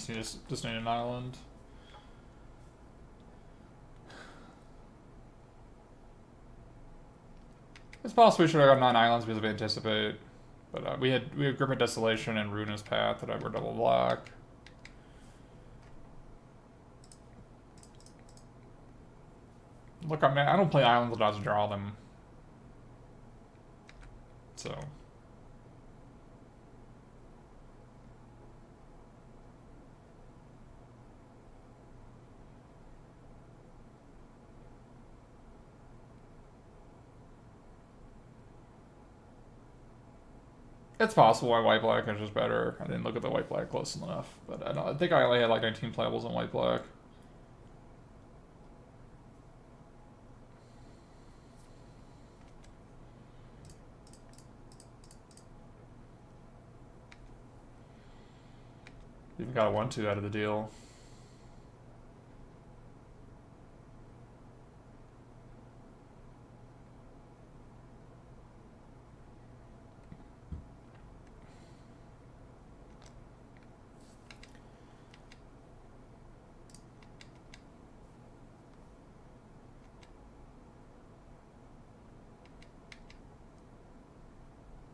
Just need an island. It's possible we should have got 9 islands because we anticipate. But we had Grip of Desolation and Ruinous Path that were double black. Look, I mean, I don't play islands without to draw them. So. It's possible why white-black is just better. I didn't look at the white-black close enough. But I think I only had like 19 playables on white-black. Even got a 1-2 out of the deal.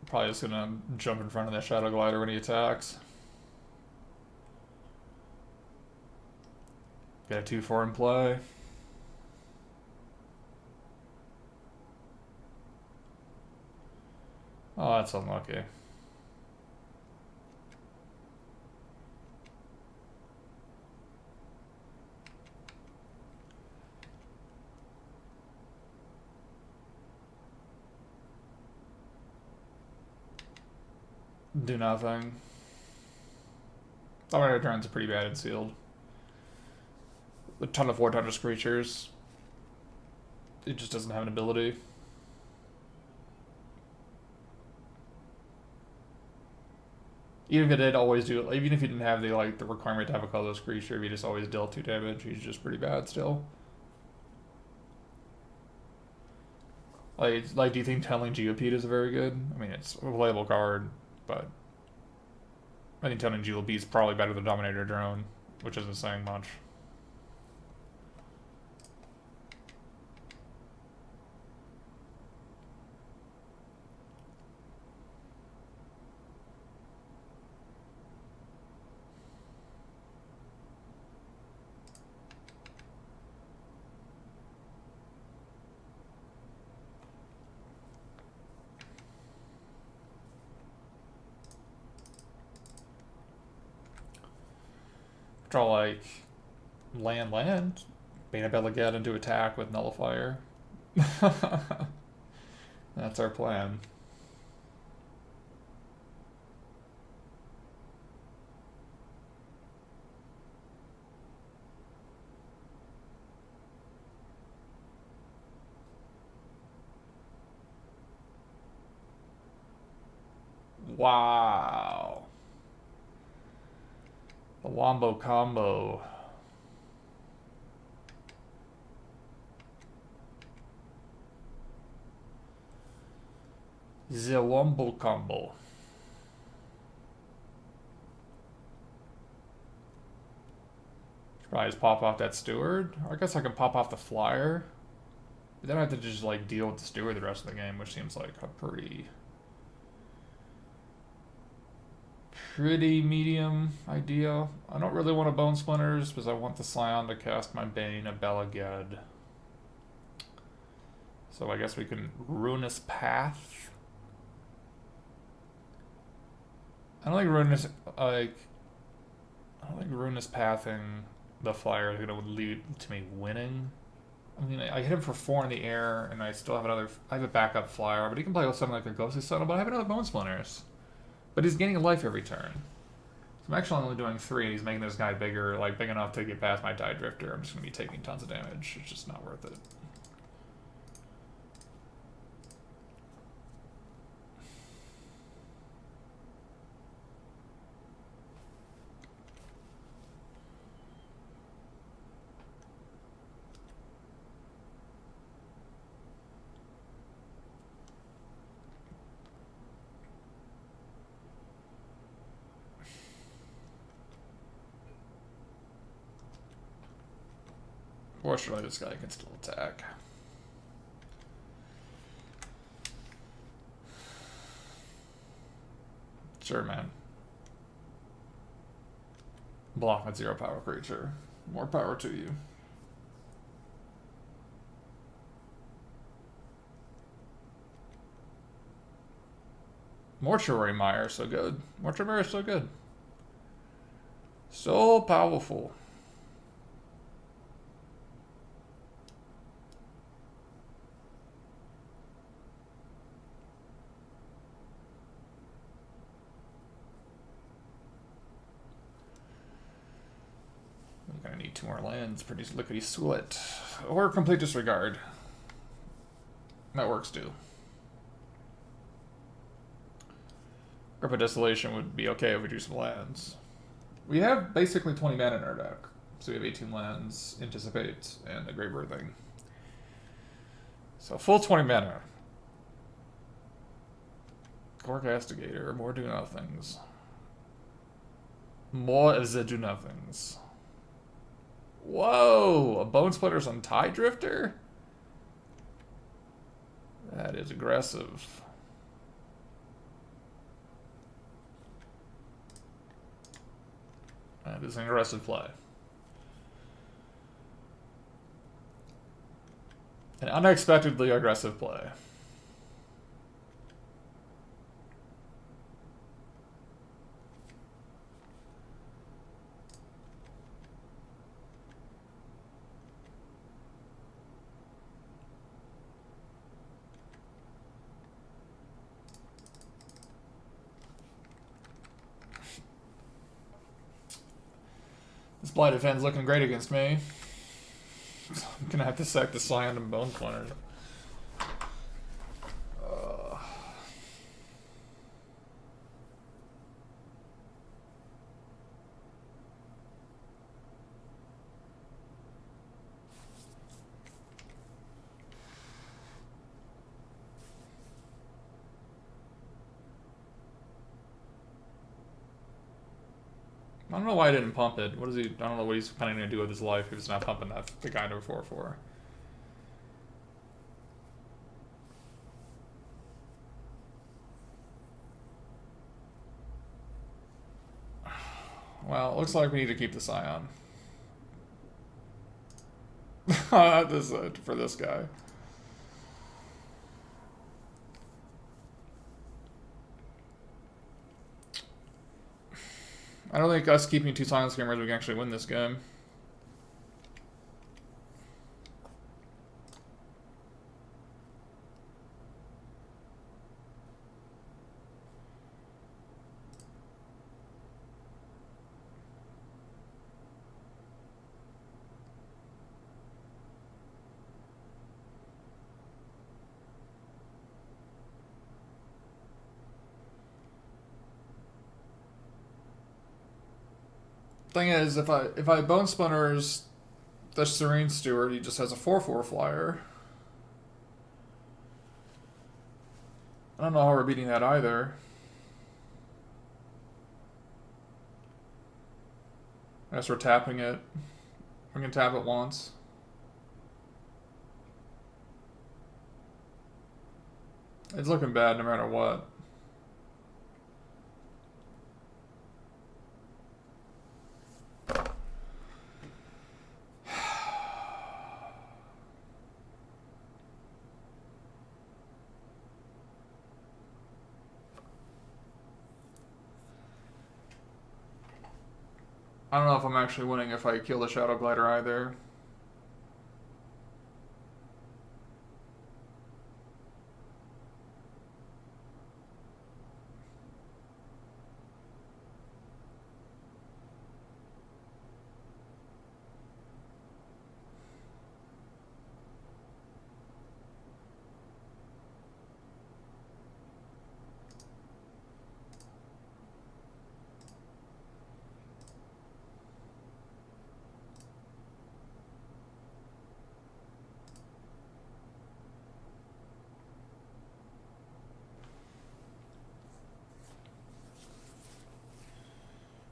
Probably just gonna jump in front of that Shadow Glider when he attacks. Get a 2-4 in play. Oh, that's unlucky. Do nothing. Dominator turns are pretty bad in sealed. A ton of 4-touch creatures. It just doesn't have an ability. Even if it did always do it, even if you didn't have the requirement to have a colorless creature, if you just always dealt 2 damage, he's just pretty bad still. Like, do you think Telling Geopede is very good? I mean, it's a playable card, but I think Telling Geopede is probably better than Dominator Drone, which isn't saying much. Draw like land, Bane of Beleged into attack with Nullifier. That's our plan. Wow. The Wombo combo. The Wombo combo. Should probably just pop off that Steward. Or I guess I can pop off the Flyer. But then I have to just like deal with the Steward the rest of the game, which seems like a pretty medium idea. I don't really want a Bone Splinters because I want the Scion to cast my Bane of Beleged. So I guess we can Ruinous Path. I don't think Ruinous Pathing the Flyer is gonna lead to me winning. I mean, I hit him for 4 in the air, and I still have I have a backup Flyer, but he can play with something like a Ghostly Sunna, but I have another Bone Splinters. But he's gaining a life every turn. So I'm actually only doing 3, and he's making this guy bigger, like big enough to get past my Tide Drifter. I'm just going to be taking tons of damage. It's just not worth it. Fortunately, this guy can still attack. Sure, man. Block with 0 power creature. More power to you. Mortuary Mire, so good. Mortuary Mire is so good. So powerful. We're gonna need 2 more lands. Pretty lickety split. Or complete disregard. That works too. Grip of Desolation would be okay if we do some lands. We have basically 20 mana in our deck. So we have 18 lands, Anticipate, and a Grave Birthing. So full 20 mana. Core Castigator, more do nothings. More of the do nothings. Whoa! A Bone Splitter's on Tide Drifter? That is aggressive. That is an aggressive play. An unexpectedly aggressive play. This Blighted Fan's looking great against me. I'm gonna have to sack the Scion and Bone Splinter. I don't know why I didn't pump it. What is he? I don't know what he's planning to do with his life if he's not pumping that the guy to a 4/4. Well, it looks like we need to keep the Scion. This for this guy. I don't think us keeping 2 Silent Screamers we can actually win this game. Thing is, if I Bone Splinters the Serene Steward, he just has a 4/4 flyer. I don't know how we're beating that either. I guess we're tapping it. We can tap it once. It's looking bad no matter what. I don't know if I'm actually winning if I kill the Shadow Glider either.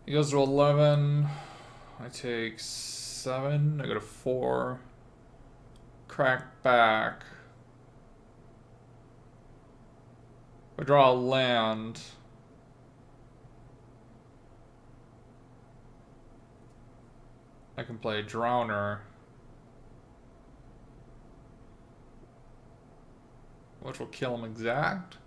He goes to 11. I take 7. I go to 4. crack back. I draw a land. I can play Drowner, which will kill him exact.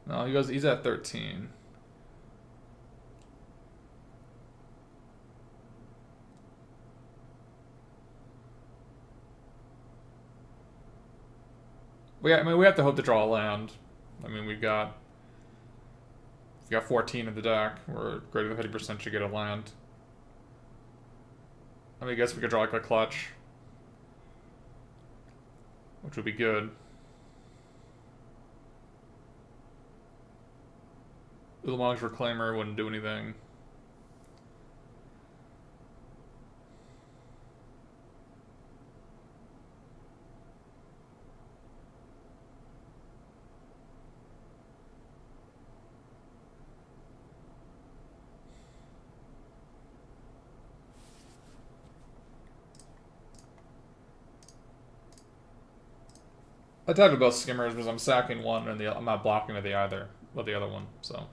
No, he's at 13. We have to hope to draw a land. I mean, we've got 14 in the deck. We're greater than 50% should get a land. I mean, I guess we could draw like a clutch, which would be good. Ulamog's Reclaimer wouldn't do anything. I talked about skimmers because I'm sacking one and I'm not blocking with the other one, so.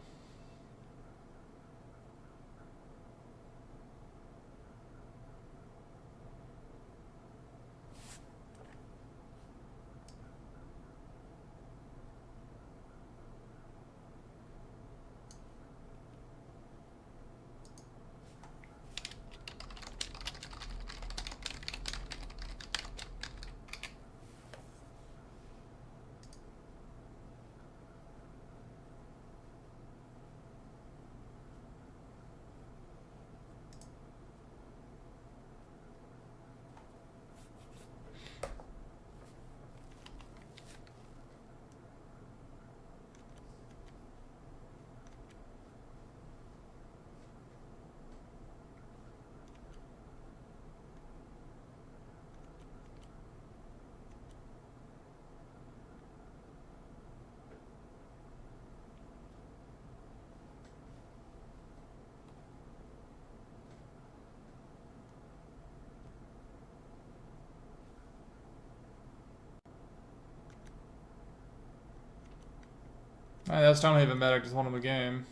Alright, that's not even medic, just one in the game.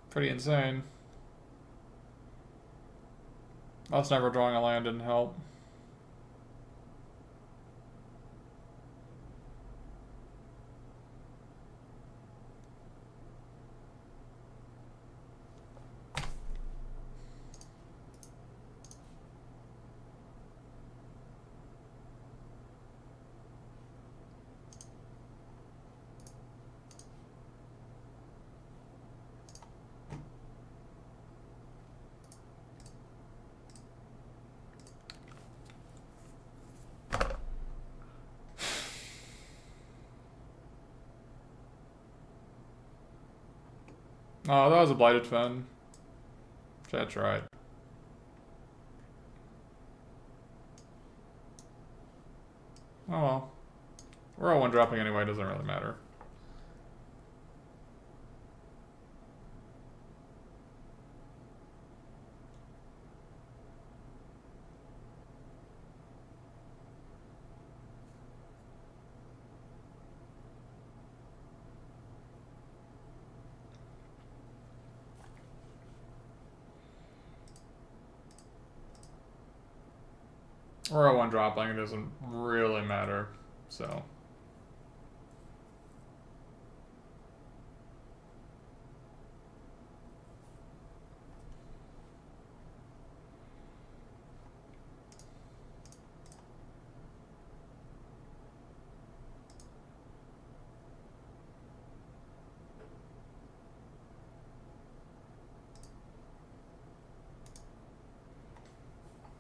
Pretty insane. Us never drawing a land didn't help. Oh, that was a Blighted Fen. That's right. Oh well. We're all one dropping anyway, doesn't really matter. We're all one dropping, it doesn't really matter, so.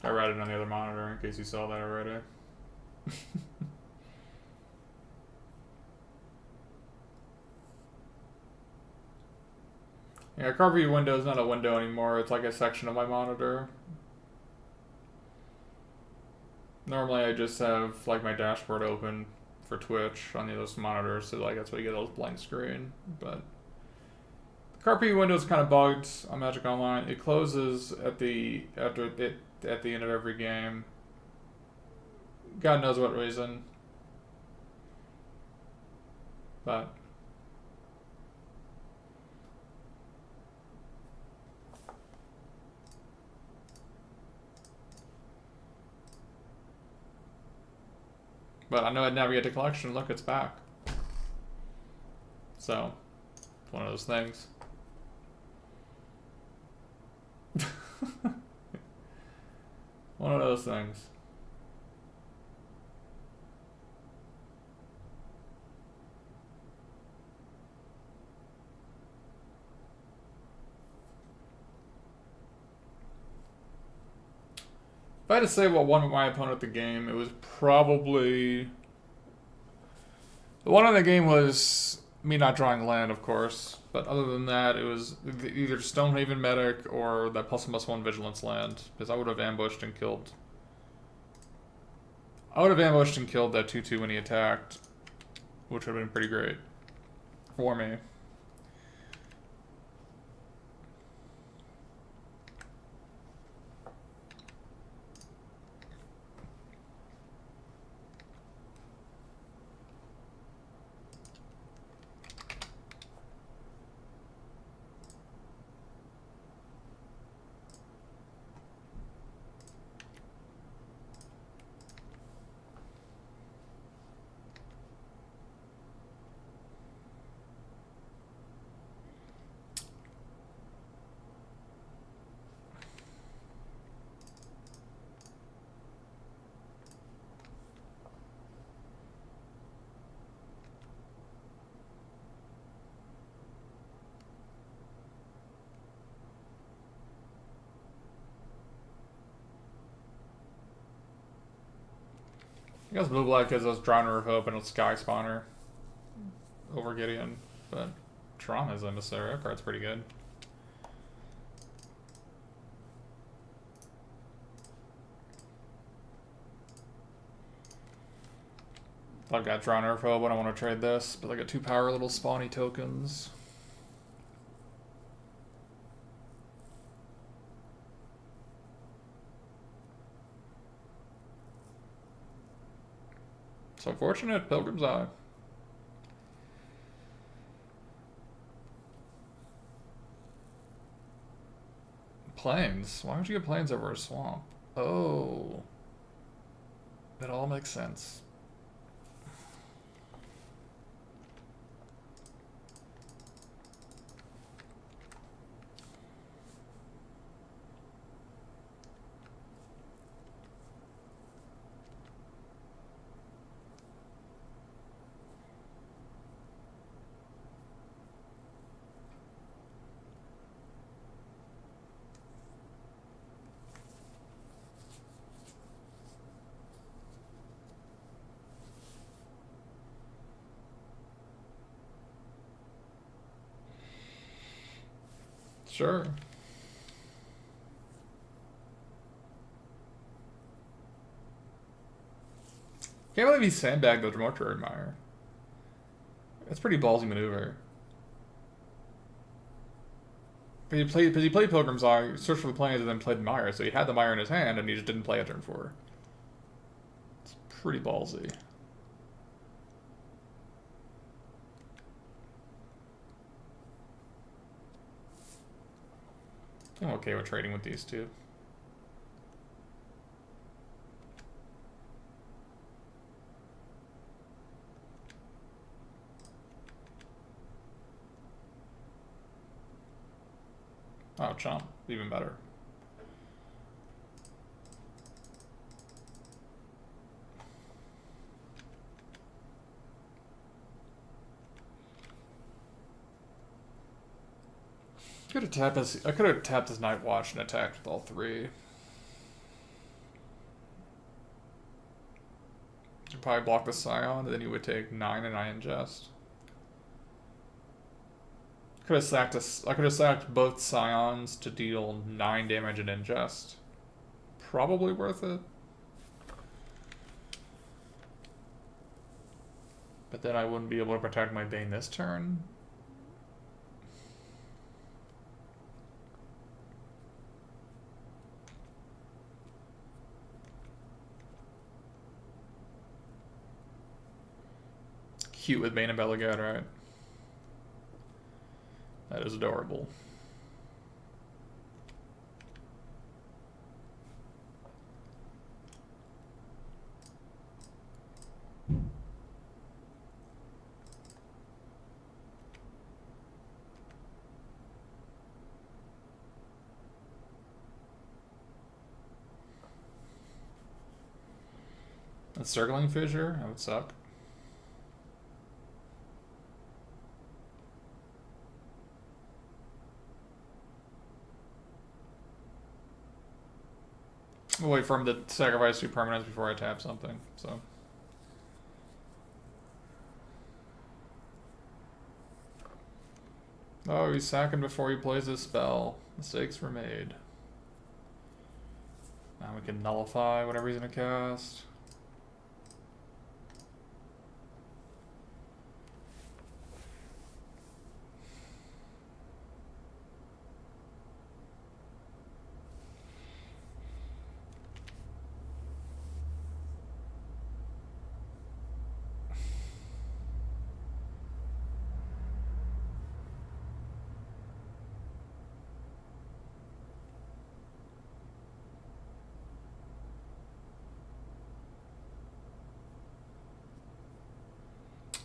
I read it on the other monitor in case you saw that already. Yeah, car view window is not a window anymore. It's like a section of my monitor. Normally I just have like my dashboard open for Twitch on those monitors, so like that's why you get a blank screen. But the car preview window is kind of bugged on Magic Online. It closes at the end of every game. God knows what reason. But I know I'd navigate to collection. Look, it's back. So, it's one of those things. One of those things. If I had to say what won my opponent the game, it was probably... The one on the game was me not drawing land, of course. But other than that, it was either Stonehaven Medic or that +1/+1 Vigilance land. Because I would have ambushed and killed... I would have ambushed and killed that 2/2 when he attacked. Which would have been pretty great. For me. I guess blue black is those Drowner of Hope and a Sky Spawner over Gideon, but Toronto's Emissary, that card's pretty good. I've got Drowner of Hope, but I want to trade this, but I got 2 power little spawny tokens. It's unfortunate, Pilgrim's Eye. Plains? Why would you get plains over a swamp? Oh. That all makes sense. Sure. Can't believe he sandbagged the Mortuary Mire. That's pretty ballsy maneuver. But he played Pilgrim's Eye, searched for the plains, and then played Mire, so he had the Mire in his hand, and he just didn't play a turn 4. It's pretty ballsy. I'm okay with trading with these two. Oh, chomp. Even better. I could have tapped his Night Watch and attacked with all 3. You'd probably block the Scion, and then you would take 9 and I ingest. Could have sacked us. I could have sacked both Scions to deal 9 damage and ingest. Probably worth it. But then I wouldn't be able to protect my Bane this turn. Cute with Bane and Belagad, right? That is adorable. A circling fissure? That would suck. We'll wait for him to sacrifice 2 permanents before I tap something, so. Oh, he's sacking before he plays his spell. Mistakes were made. Now we can nullify whatever he's gonna cast.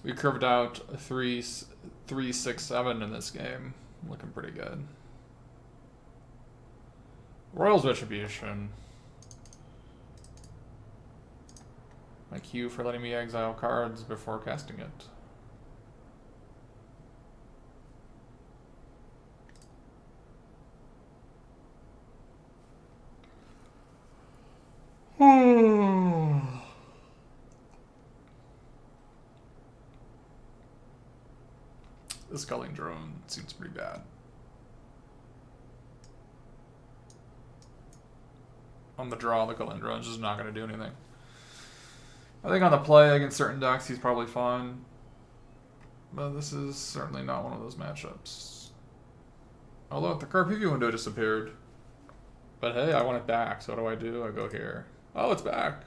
We curved out 3-6-7 in this game. Looking pretty good. Royal's Retribution. Thank you for letting me exile cards before casting it. The Sculling Drone seems pretty bad. On the draw, the Culling Drone's just not going to do anything. I think on the play against certain decks, he's probably fine. But this is certainly not one of those matchups. Oh look, the card preview window disappeared. But hey, I want it back, so what do? I go here. Oh, it's back.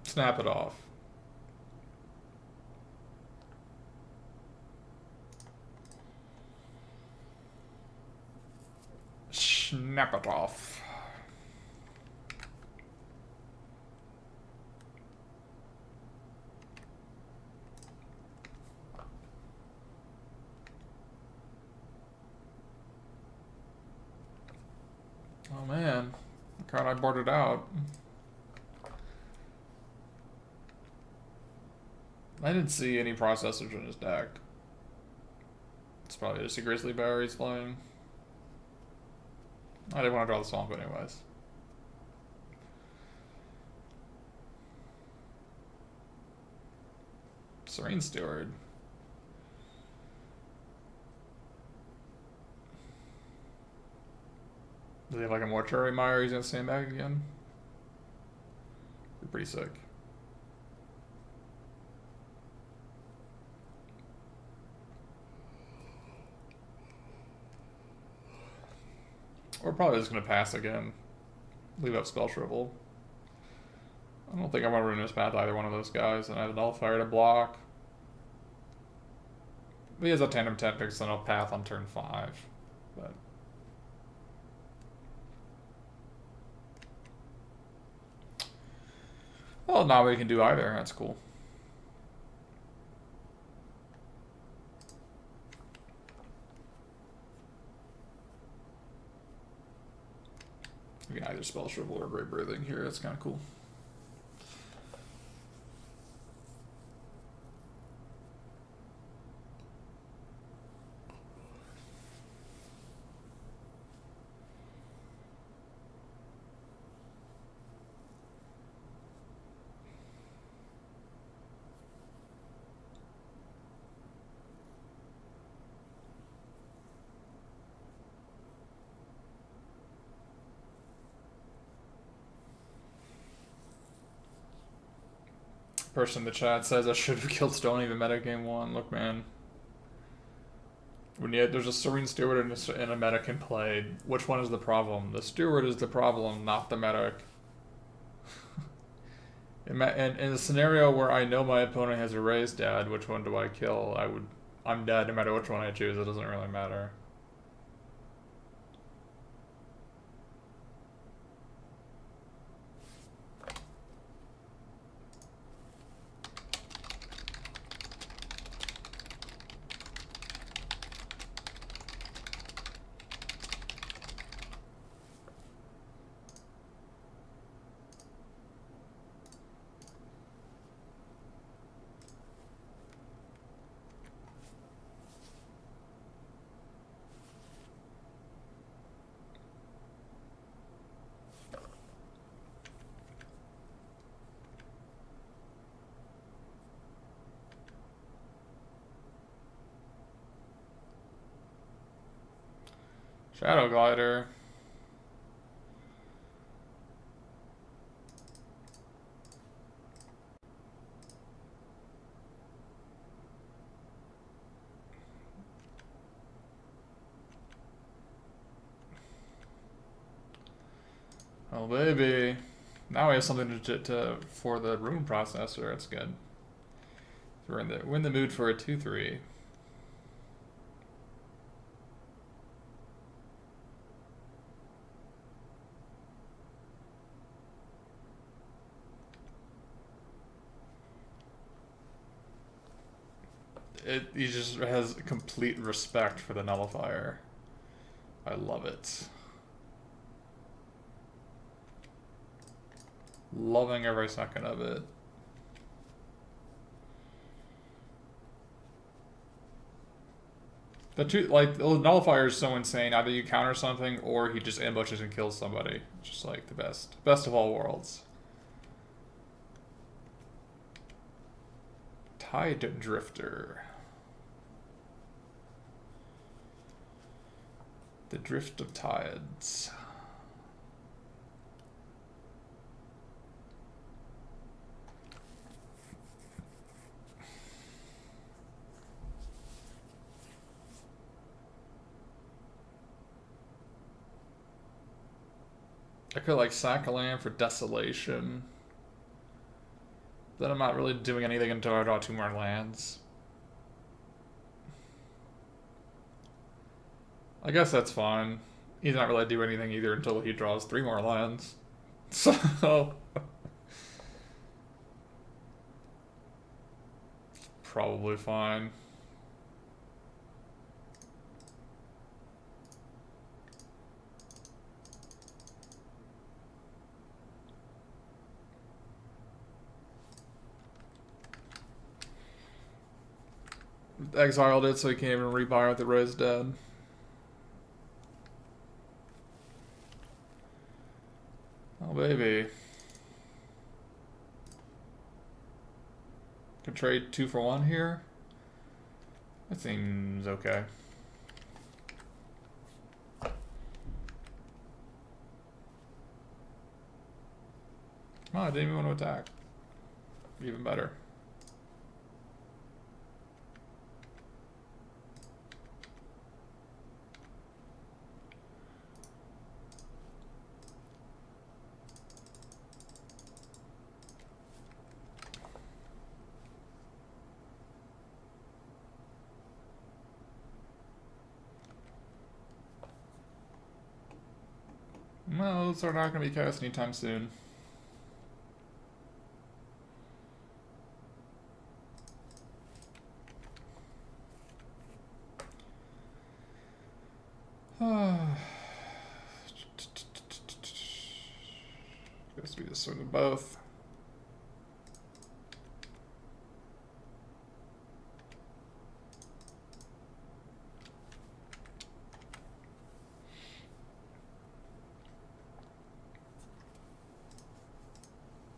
Snap it off. Snap it off. Oh man, the card I boarded out. I didn't see any processors in his deck. It's probably just a Grizzly Bear he's playing. I didn't want to draw the swamp anyways. Serene Steward. Does he have like a Mortuary Mire he's gonna stand back again? Be pretty sick. We're probably just going to pass again. Leave up Spell Shrivel. I don't think I'm going to ruin his path either one of those guys. And I have a Nullifier to block. If he has a Tandem Tempest, then I'll path on turn 5. But well, now we can do either. That's cool. We can either spell shrivel or great breathing here. That's kind of cool. Person in the chat says I should have killed Stone even meta game 1. Look, man. When there's a Serene Steward and a medic in play, which one is the problem? The Steward is the problem, not the medic. in a scenario where I know my opponent has a raised dead, which one do I kill? I'm dead no matter which one I choose. It doesn't really matter. Shadow Glider. Oh baby. Now we have something to for the rune processor. That's good. We're in the mood for a 2/3. He just has complete respect for the nullifier. I love it. Loving every second of it. The nullifier is so insane. Either you counter something or he just ambushes and kills somebody. Just like the best. Best of all worlds. Tide Drifter. The Drift of Tides. I could like sack a land for Desolation. Then I'm not really doing anything until I draw 2 more lands. I guess that's fine. He's not really doing anything either until he draws 3 more lands. So... probably fine. Exiled it so he can't even rebuy with the raised dead. Oh baby. Could trade 2 for 1 here. That seems okay. Oh, I didn't even want to attack. Even better. Well, those are not going to be cast anytime soon. Guess we just swing them both.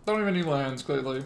Don't even need lands, clearly.